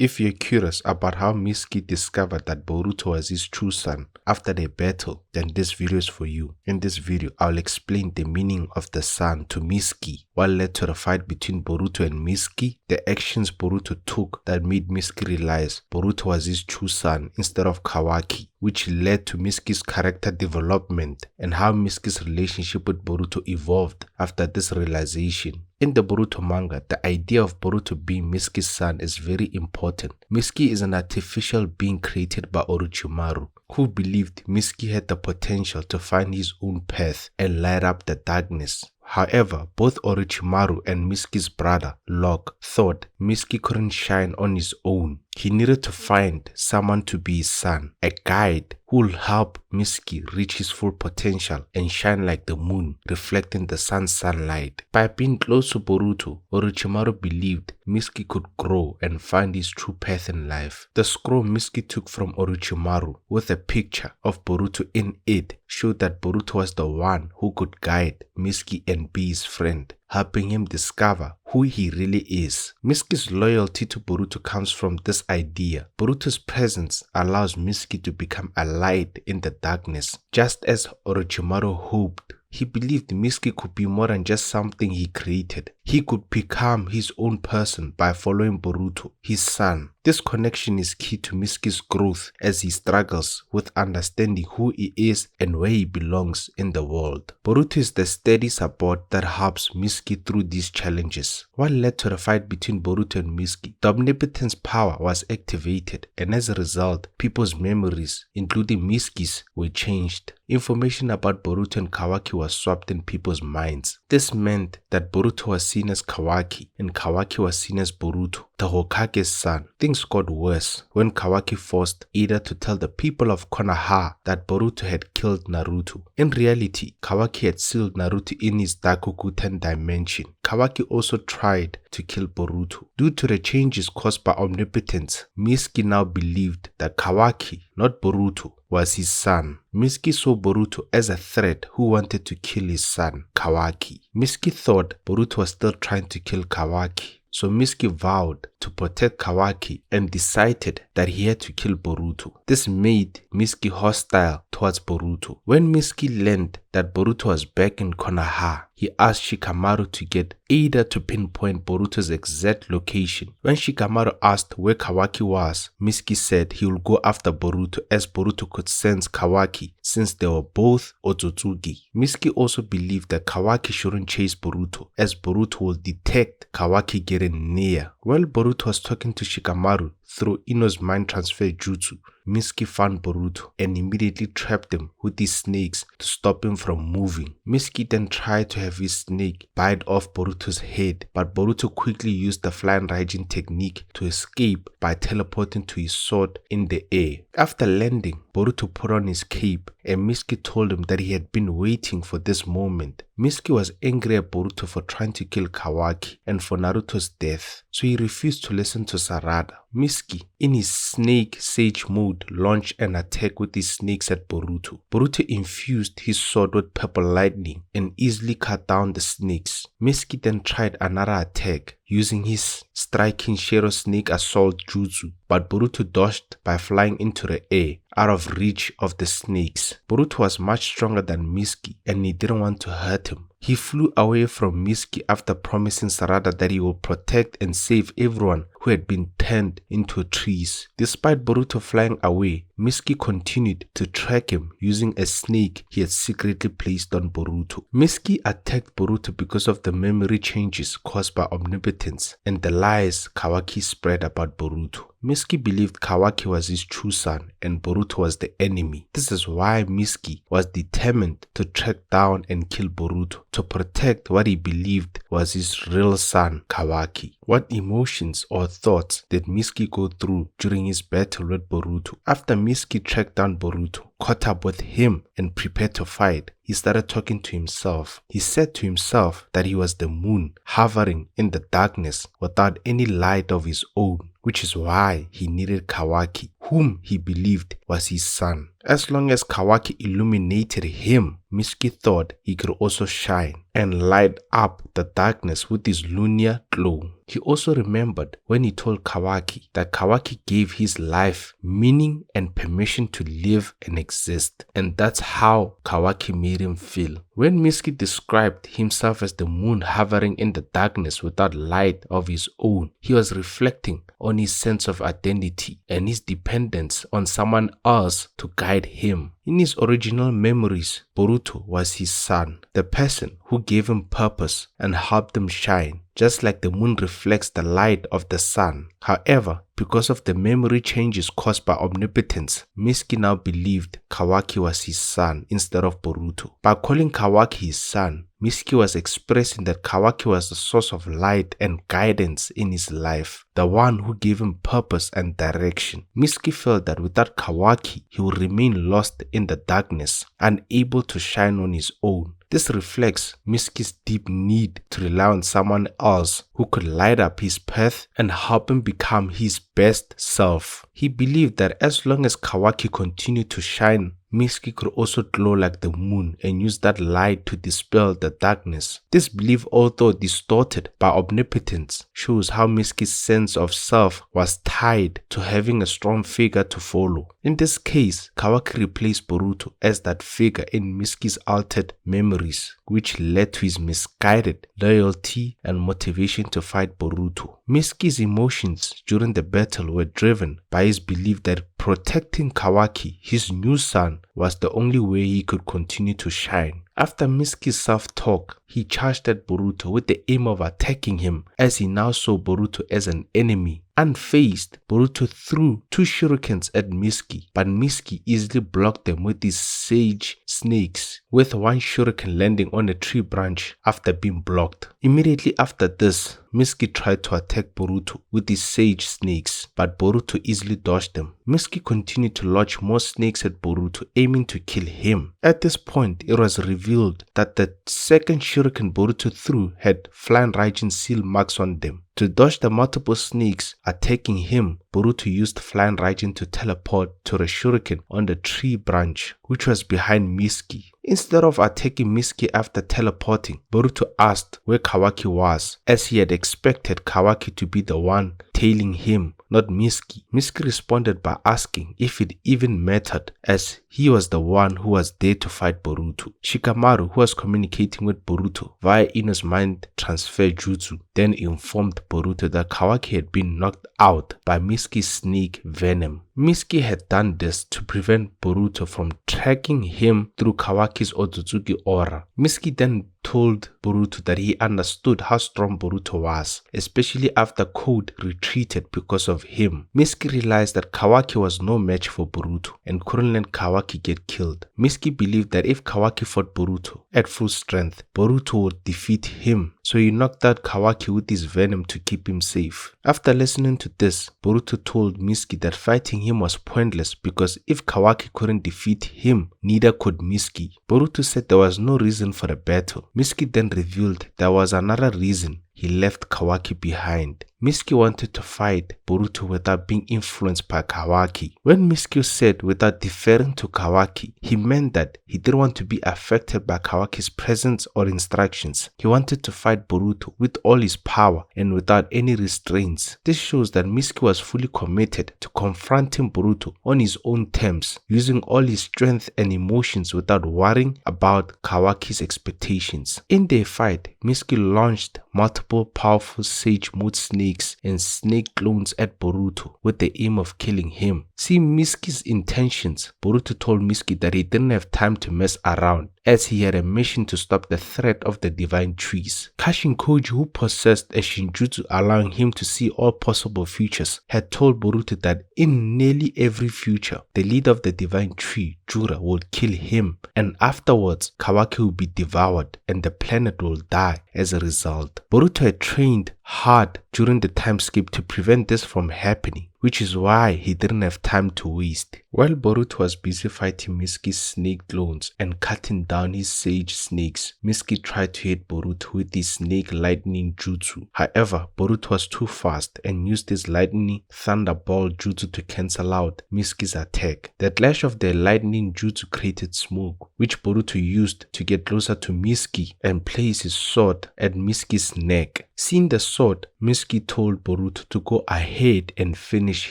If you're curious about how Mitsuki discovered that Boruto was his true son after their battle, then this video is for you. In this video, I'll explain the meaning of the son to Mitsuki, what led to the fight between Boruto and Mitsuki, the actions Boruto took that made Mitsuki realize Boruto was his true son instead of Kawaki, which led to Mitsuki's character development, and how Mitsuki's relationship with Boruto evolved after this realization. In the Boruto manga, the idea of Boruto being Mitsuki's son is very important. Mitsuki is an artificial being created by Orochimaru, who believed Mitsuki had the potential to find his own path and light up the darkness. However, both Orochimaru and Mitsuki's brother, Locke, thought Mitsuki couldn't shine on his own. He needed to find someone to be his son, a guide who will help Mitsuki reach his full potential and shine like the moon, reflecting the sun's sunlight. By being close to Boruto, Orochimaru believed Mitsuki could grow and find his true path in life. The scroll Mitsuki took from Orochimaru with a picture of Boruto in it showed that Boruto was the one who could guide Mitsuki and be his friend, helping him discover who he really is. Mitsuki's loyalty to Boruto comes from this idea. Boruto's presence allows Mitsuki to become a light in the darkness, just as Orochimaru hoped. He believed Mitsuki could be more than just something he created. He could become his own person by following Boruto, his son. This connection is key to Mitsuki's growth as he struggles with understanding who he is and where he belongs in the world. Boruto is the steady support that helps Mitsuki through these challenges. What led to the fight between Boruto and Mitsuki? The Omnipotence power was activated, and as a result, people's memories, including Mitsuki's, were changed. Information about Boruto and Kawaki was swapped in people's minds. This meant that Boruto was seen as Kawaki and Kawaki was seen as Boruto, the Hokage's son. Things got worse when Kawaki forced Ida to tell the people of Konoha that Boruto had killed Naruto. In reality, Kawaki had sealed Naruto in his Dakuguten dimension. Kawaki also tried to kill Boruto. Due to the changes caused by Omnipotence, Mitsuki now believed that Kawaki, not Boruto, was his son. Mitsuki saw Boruto as a threat who wanted to kill his son, Kawaki. Mitsuki thought Boruto was still trying to kill Kawaki, so Mitsuki vowed to protect Kawaki and decided that he had to kill Boruto. This made Mitsuki hostile towards Boruto. When Mitsuki learned that Boruto was back in Konoha, he asked Shikamaru to get Ida to pinpoint Boruto's exact location. When Shikamaru asked where Kawaki was, Mitsuki said he would go after Boruto as Boruto could sense Kawaki since they were both Otsutsuki. Mitsuki also believed that Kawaki shouldn't chase Boruto as Boruto will detect Kawaki getting near. While Boruto was talking to Shikamaru through Ino's mind transfer jutsu, Mitsuki found Boruto and immediately trapped him with his snakes to stop him from moving. Mitsuki then tried to have his snake bite off Boruto's head, but Boruto quickly used the flying Raijin technique to escape by teleporting to his sword in the air. After landing, Boruto put on his cape and Mitsuki told him that he had been waiting for this moment. Mitsuki was angry at Boruto for trying to kill Kawaki and for Naruto's death, so he refused to listen to Sarada. Mitsuki, in his snake sage mode, launched an attack with his snakes at Boruto. Boruto infused his sword with purple lightning and easily cut down the snakes. Mitsuki then tried another attack using his striking Shadow Snake Assault jutsu, but Boruto dodged by flying into the air out of reach of the snakes. Boruto was much stronger than Mitsuki and he didn't want to hurt him. He flew away from Mitsuki after promising Sarada that he will protect and save everyone who had been turned into trees. Despite Boruto flying away, Mitsuki continued to track him using a snake he had secretly placed on Boruto. Mitsuki attacked Boruto because of the memory changes caused by Omnipotence and the lies Kawaki spread about Boruto. Mitsuki believed Kawaki was his true son and Boruto was the enemy. This is why Mitsuki was determined to track down and kill Boruto to protect what he believed was his real son, Kawaki. What emotions or thoughts did Mitsuki go through during his battle with Boruto? After Mitsuki tracked down Boruto, caught up with him and prepared to fight, he started talking to himself. He said to himself that he was the moon hovering in the darkness without any light of his own, which is why he needed Kawaki, whom he believed was his son. As long as Kawaki illuminated him, Mitsuki thought he could also shine and light up the darkness with his lunar glow. He also remembered when he told Kawaki that Kawaki gave his life meaning and permission to live and exist, and that's how Kawaki made him feel. When Mitsuki described himself as the moon hovering in the darkness without light of his own, he was reflecting on his sense of identity and his dependence on someone else to guide him. In his original memories, Boruto was his son, the person who gave him purpose and helped him shine, just like the moon reflects the light of the sun. However, because of the memory changes caused by Omnipotence, Mitsuki now believed Kawaki was his son instead of Boruto. By calling Kawaki his son, Mitsuki was expressing that Kawaki was the source of light and guidance in his life, the one who gave him purpose and direction. Mitsuki felt that without Kawaki, he would remain lost in the darkness, unable to shine on his own. This reflects Mitsuki's deep need to rely on someone else who could light up his path and help him become his best self. He believed that as long as Kawaki continued to shine, Mitsuki could also glow like the moon and use that light to dispel the darkness. This belief, although distorted by Omnipotence, shows how Mitsuki's sense of self was tied to having a strong figure to follow. In this case, Kawaki replaced Boruto as that figure in Mitsuki's altered memories, which led to his misguided loyalty and motivation to fight Boruto. Mitsuki's emotions during the battle were driven by his belief that protecting Kawaki, his new son, was the only way he could continue to shine. After Mitsuki's self-talk, he charged at Boruto with the aim of attacking him, as he now saw Boruto as an enemy. Unfazed, Boruto threw 2 shurikens at Mitsuki, but Mitsuki easily blocked them with his sage snakes, with 1 shuriken landing on a tree branch after being blocked. Immediately after this, Mitsuki tried to attack Boruto with his sage snakes, but Boruto easily dodged them. Mitsuki continued to launch more snakes at Boruto, aiming to kill him. At this point, it was revealed that the second shuriken Boruto threw had Flying Raijin seal marks on them. To dodge the multiple snakes attacking him, Boruto used Flying Raijin to teleport to a shuriken on the tree branch, which was behind Mitsuki. Instead of attacking Mitsuki after teleporting, Boruto asked where Kawaki was, as he had expected Kawaki to be the one tailing him, not Mitsuki. Mitsuki responded by asking if it even mattered, as he was the one who was there to fight Boruto. Shikamaru, who was communicating with Boruto via Ino's mind transfer jutsu, then informed Boruto that Kawaki had been knocked out by Mitsuki's snake venom. Mitsuki had done this to prevent Boruto from tracking him through Kawaki's Otsutsuki aura. Mitsuki then told Boruto that he understood how strong Boruto was, especially after Code retreated because of him. Mitsuki realized that Kawaki was no match for Boruto and couldn't let Kawaki get killed. Mitsuki believed that if Kawaki fought Boruto at full strength, Boruto would defeat him, so he knocked out Kawaki with his venom to keep him safe. After listening to this, Boruto told Mitsuki that fighting him was pointless because if Kawaki couldn't defeat him, neither could Mitsuki. Boruto said there was no reason for the battle. Mitsuki then revealed there was another reason he left Kawaki behind. Mitsuki wanted to fight Boruto without being influenced by Kawaki. When Mitsuki said without deferring to Kawaki, he meant that he didn't want to be affected by Kawaki's presence or instructions. He wanted to fight Boruto with all his power and without any restraints. This shows that Mitsuki was fully committed to confronting Boruto on his own terms, using all his strength and emotions without worrying about Kawaki's expectations. In their fight, Mitsuki launched multiple powerful Sage Mood snakes and snake clones at Boruto with the aim of killing him. Seeing Mitsuki's intentions, Boruto told Mitsuki that he didn't have time to mess around, as he had a mission to stop the threat of the divine trees. Kashin Koji, who possessed a Shinjutsu allowing him to see all possible futures, had told Boruto that in nearly every future, the leader of the divine tree, Jura, would kill him, and afterwards, Kawaki will be devoured and the planet will die as a result. Boruto had trained hard during the time skip to prevent this from happening, which is why he didn't have time to waste. While Boruto was busy fighting Mitsuki's snake clones and cutting down his sage snakes, Mitsuki tried to hit Boruto with his snake lightning jutsu. However, Boruto was too fast and used his lightning thunderball jutsu to cancel out Mitsuki's attack. The clash of the lightning jutsu created smoke, which Boruto used to get closer to Mitsuki and place his sword at Mitsuki's neck. Seeing the sword, Mitsuki told Boruto to go ahead and finish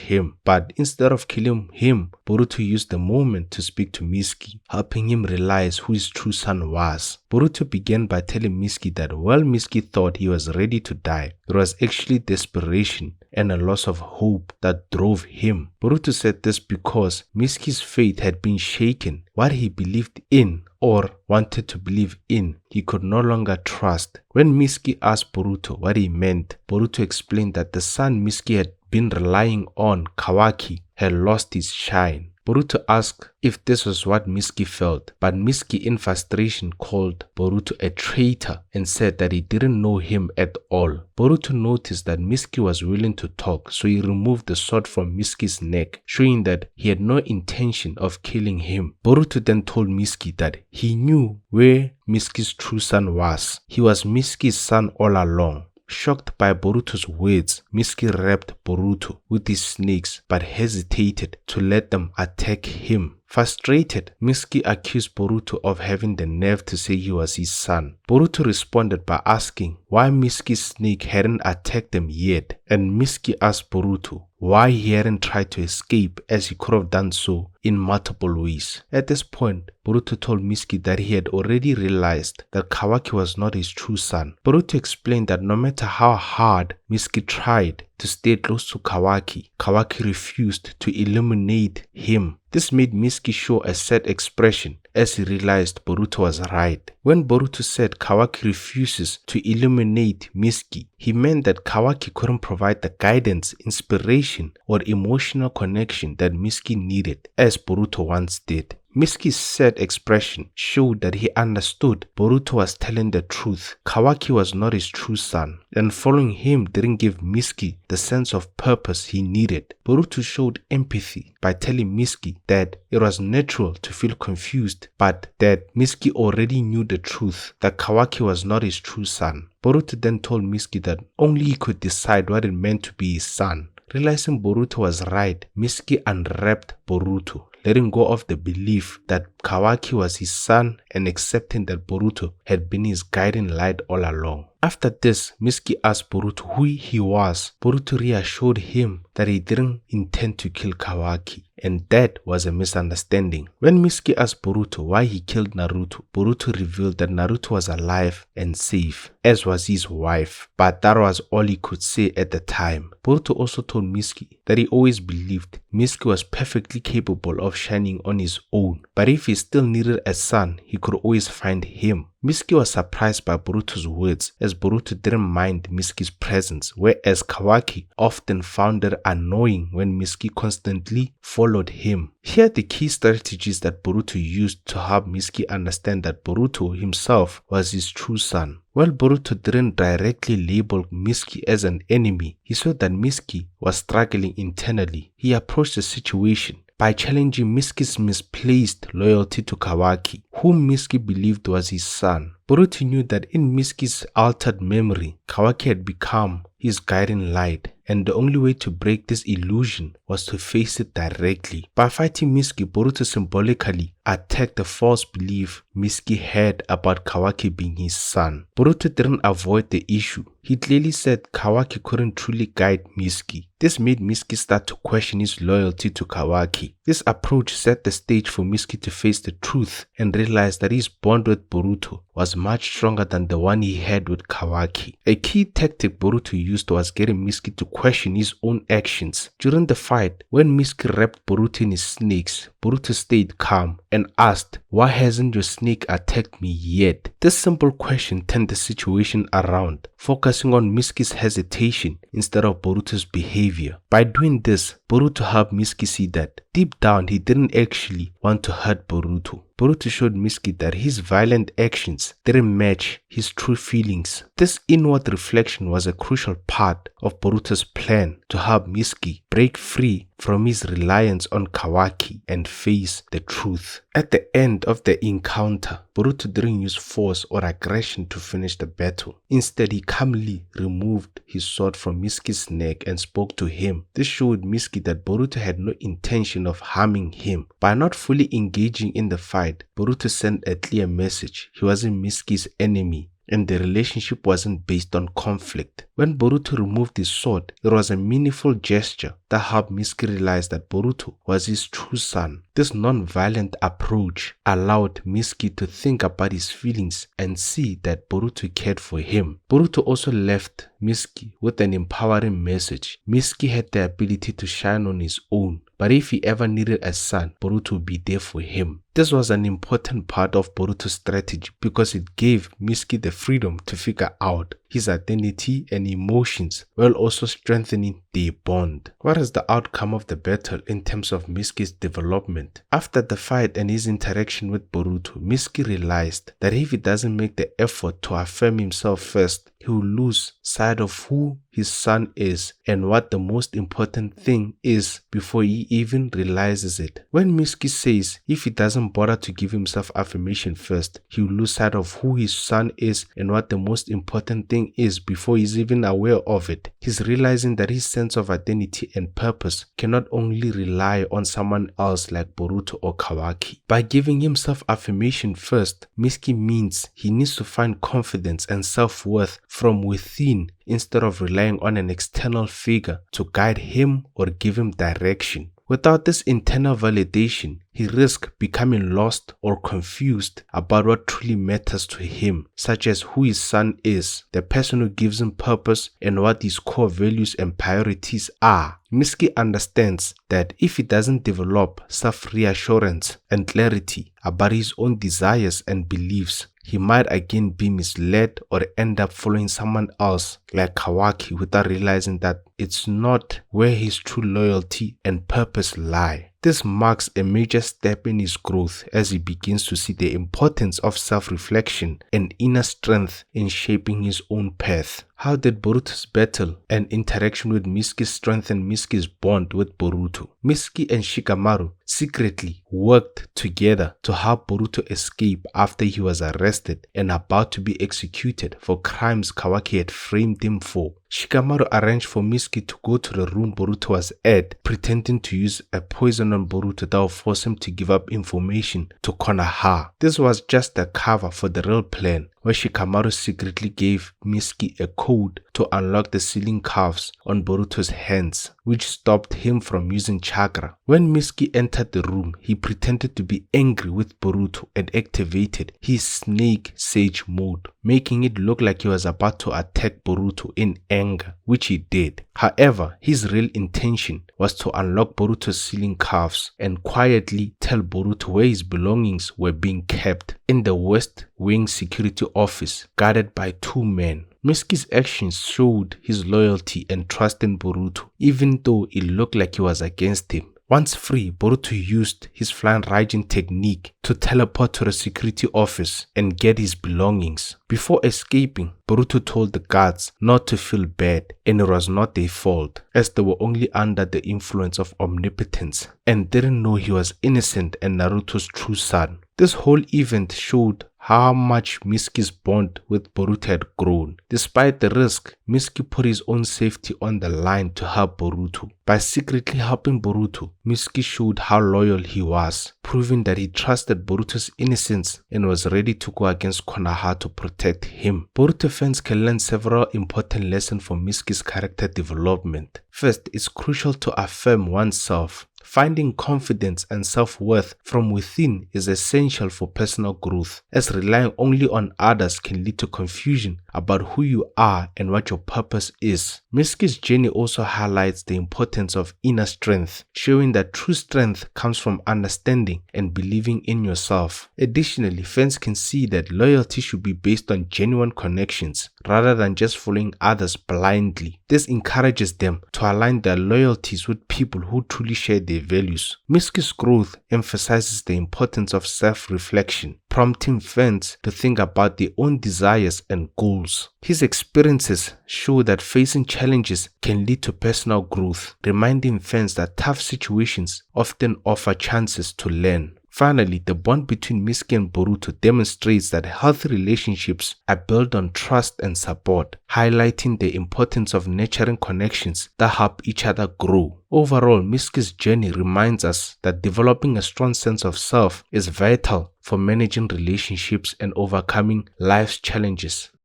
him, but instead of killing him, Boruto used the moment to speak to Mitsuki, helping him realize who his true son was. Boruto began by telling Mitsuki that while Mitsuki thought he was ready to die, it was actually desperation and a loss of hope that drove him. Boruto said this because Mitsuki's faith had been shaken. What he believed in or wanted to believe in, he could no longer trust. When Mitsuki asked Boruto what he meant, Boruto explained that the sun Mitsuki had been relying on, Kawaki, had lost his shine. Boruto asked if this was what Mitsuki felt, but Mitsuki in frustration called Boruto a traitor and said that he didn't know him at all. Boruto noticed that Mitsuki was willing to talk, so he removed the sword from Mitsuki's neck, showing that he had no intention of killing him. Boruto then told Mitsuki that he knew where Mitsuki's true son was. He was Mitsuki's son all along. Shocked by Boruto's words, Mitsuki wrapped Boruto with his snakes but hesitated to let them attack him. Frustrated, Mitsuki accused Boruto of having the nerve to say he was his son. Boruto responded by asking why Mitsuki's snake hadn't attacked them yet, and Mitsuki asked Boruto why he hadn't tried to escape as he could have done so in multiple ways. At this point, Boruto told Mitsuki that he had already realized that Kawaki was not his true son. Boruto explained that no matter how hard Mitsuki tried to stay close to Kawaki, Kawaki refused to eliminate him. This made Mitsuki show a sad expression as he realized Boruto was right. When Boruto said Kawaki refuses to eliminate Mitsuki, he meant that Kawaki couldn't provide the guidance, inspiration, or emotional connection that Mitsuki needed, as Boruto once did. Mitsuki's sad expression showed that he understood Boruto was telling the truth. Kawaki was not his true son, and following him didn't give Mitsuki the sense of purpose he needed. Boruto showed empathy by telling Mitsuki that it was natural to feel confused, but that Mitsuki already knew the truth, that Kawaki was not his true son. Boruto then told Mitsuki that only he could decide what it meant to be his son. Realizing Boruto was right, Mitsuki unwrapped Boruto, letting go of the belief that Kawaki was his son and accepting that Boruto had been his guiding light all along. After this, Mitsuki asked Boruto who he was. Boruto reassured him that he didn't intend to kill Kawaki, and that was a misunderstanding. When Mitsuki asked Boruto why he killed Naruto, Boruto revealed that Naruto was alive and safe, as was his wife, but that was all he could say at the time. Boruto also told Mitsuki that he always believed Mitsuki was perfectly capable of shining on his own, but if he still needed a son, he could always find him. Mitsuki was surprised by Boruto's words, as Boruto didn't mind Mitsuki's presence, whereas Kawaki often found it annoying when Mitsuki constantly followed him. Here are the key strategies that Boruto used to help Mitsuki understand that Boruto himself was his true son. While Boruto didn't directly label Mitsuki as an enemy, he saw that Mitsuki was struggling internally. He approached the situation by challenging Mitsuki's misplaced loyalty to Kawaki, whom Mitsuki believed was his son. Boruto knew that in Mitsuki's altered memory, Kawaki had become his guiding light, and the only way to break this illusion was to face it directly. By fighting Mitsuki, Boruto symbolically attacked the false belief Mitsuki had about Kawaki being his son. Boruto didn't avoid the issue. He clearly said Kawaki couldn't truly guide Mitsuki. This made Mitsuki start to question his loyalty to Kawaki. This approach set the stage for Mitsuki to face the truth and realize that his bond with Boruto was much stronger than the one he had with Kawaki. A key tactic Boruto used was getting Mitsuki to question his own actions. During the fight, when Mitsuki wrapped Boruto in his snakes, Boruto stayed calm and asked, "Why hasn't your snake attacked me yet?" This simple question turned the situation around, focusing on Mitsuki's hesitation instead of Boruto's behavior. By doing this, Boruto helped Mitsuki see that deep down he didn't actually want to hurt Boruto. Boruto showed Mitsuki that his violent actions didn't match his true feelings. This inward reflection was a crucial part of Boruto's plan to help Mitsuki break free from his reliance on Kawaki and face the truth. At the end of the encounter, Boruto didn't use force or aggression to finish the battle. Instead, he calmly removed his sword from Mitsuki's neck and spoke to him. This showed Mitsuki that Boruto had no intention of harming him. By not fully engaging in the fight, Boruto sent a clear message. He wasn't Mitsuki's enemy, and the relationship wasn't based on conflict. When Boruto removed his sword, it was a meaningful gesture that helped Mitsuki realize that Boruto was his true son. This non-violent approach allowed Mitsuki to think about his feelings and see that Boruto cared for him. Boruto also left Mitsuki with an empowering message. Mitsuki had the ability to shine on his own, but if he ever needed a son, Boruto would be there for him. This was an important part of Boruto's strategy because it gave Mitsuki the freedom to figure out his identity and emotions while also strengthening their bond. What is the outcome of the battle in terms of Mitsuki's development? After the fight and his interaction with Boruto, Mitsuki realized that if he doesn't make the effort to affirm himself first, he will lose sight of who his son is and what the most important thing is before he even realizes it. When Mitsuki says if he doesn't bother to give himself affirmation first, he will lose sight of who his son is and what the most important thing is before he's even aware of it, he's realizing that his sense of identity and purpose cannot only rely on someone else like Boruto or Kawaki. By giving himself affirmation first, Mitsuki means he needs to find confidence and self-worth from within instead of relying on an external figure to guide him or give him direction. Without this internal validation, he risks becoming lost or confused about what truly matters to him, such as who his son is, the person who gives him purpose, and what his core values and priorities are. Mitsuki understands that if he doesn't develop self-reassurance and clarity about his own desires and beliefs, he might again be misled or end up following someone else like Kawaki without realizing that it's not where his true loyalty and purpose lie. This marks a major step in his growth as he begins to see the importance of self-reflection and inner strength in shaping his own path. How did Boruto's battle and interaction with Mitsuki strengthen Mitsuki's bond with Boruto? Mitsuki and Shikamaru secretly worked together to help Boruto escape after he was arrested and about to be executed for crimes Kawaki had framed him for. Shikamaru arranged for Mitsuki to go to the room Boruto was at, pretending to use a poison on Boruto that would force him to give up information to Konoha. This was just a cover for the real plan, where Shikamaru secretly gave Mitsuki a code to unlock the sealing cuffs on Boruto's hands, which stopped him from using chakra. When Mitsuki entered the room, he pretended to be angry with Boruto and activated his snake sage mode, making it look like he was about to attack Boruto in anger, which he did. However, his real intention was to unlock Boruto's sealing cuffs and quietly tell Boruto where his belongings were being kept, in the West Wing security office, guarded by 2 men. Mitsuki's actions showed his loyalty and trust in Boruto, even though it looked like he was against him. Once free, Boruto used his flying Raijin technique to teleport to the security office and get his belongings. Before escaping, Boruto told the guards not to feel bad, and it was not their fault, as they were only under the influence of Omnipotence and didn't know he was innocent and Naruto's true son. This whole event showed how much Mitsuki's bond with Boruto had grown. Despite the risk, Mitsuki put his own safety on the line to help Boruto. By secretly helping Boruto, Mitsuki showed how loyal he was, proving that he trusted Boruto's innocence and was ready to go against Konoha to protect him. Boruto fans can learn several important lessons from Mitsuki's character development. First, it's crucial to affirm oneself. Finding confidence and self-worth from within is essential for personal growth, as relying only on others can lead to confusion about who you are and what your purpose is. Mitsuki's journey also highlights the importance of inner strength, showing that true strength comes from understanding and believing in yourself. Additionally, fans can see that loyalty should be based on genuine connections rather than just following others blindly. This encourages them to align their loyalties with people who truly share their their values. Mitsuki's growth emphasizes the importance of self-reflection, prompting fans to think about their own desires and goals. His experiences show that facing challenges can lead to personal growth, reminding fans that tough situations often offer chances to learn. Finally, the bond between Mitsuki and Boruto demonstrates that healthy relationships are built on trust and support, highlighting the importance of nurturing connections that help each other grow. Overall, Mitsuki's journey reminds us that developing a strong sense of self is vital for managing relationships and overcoming life's challenges.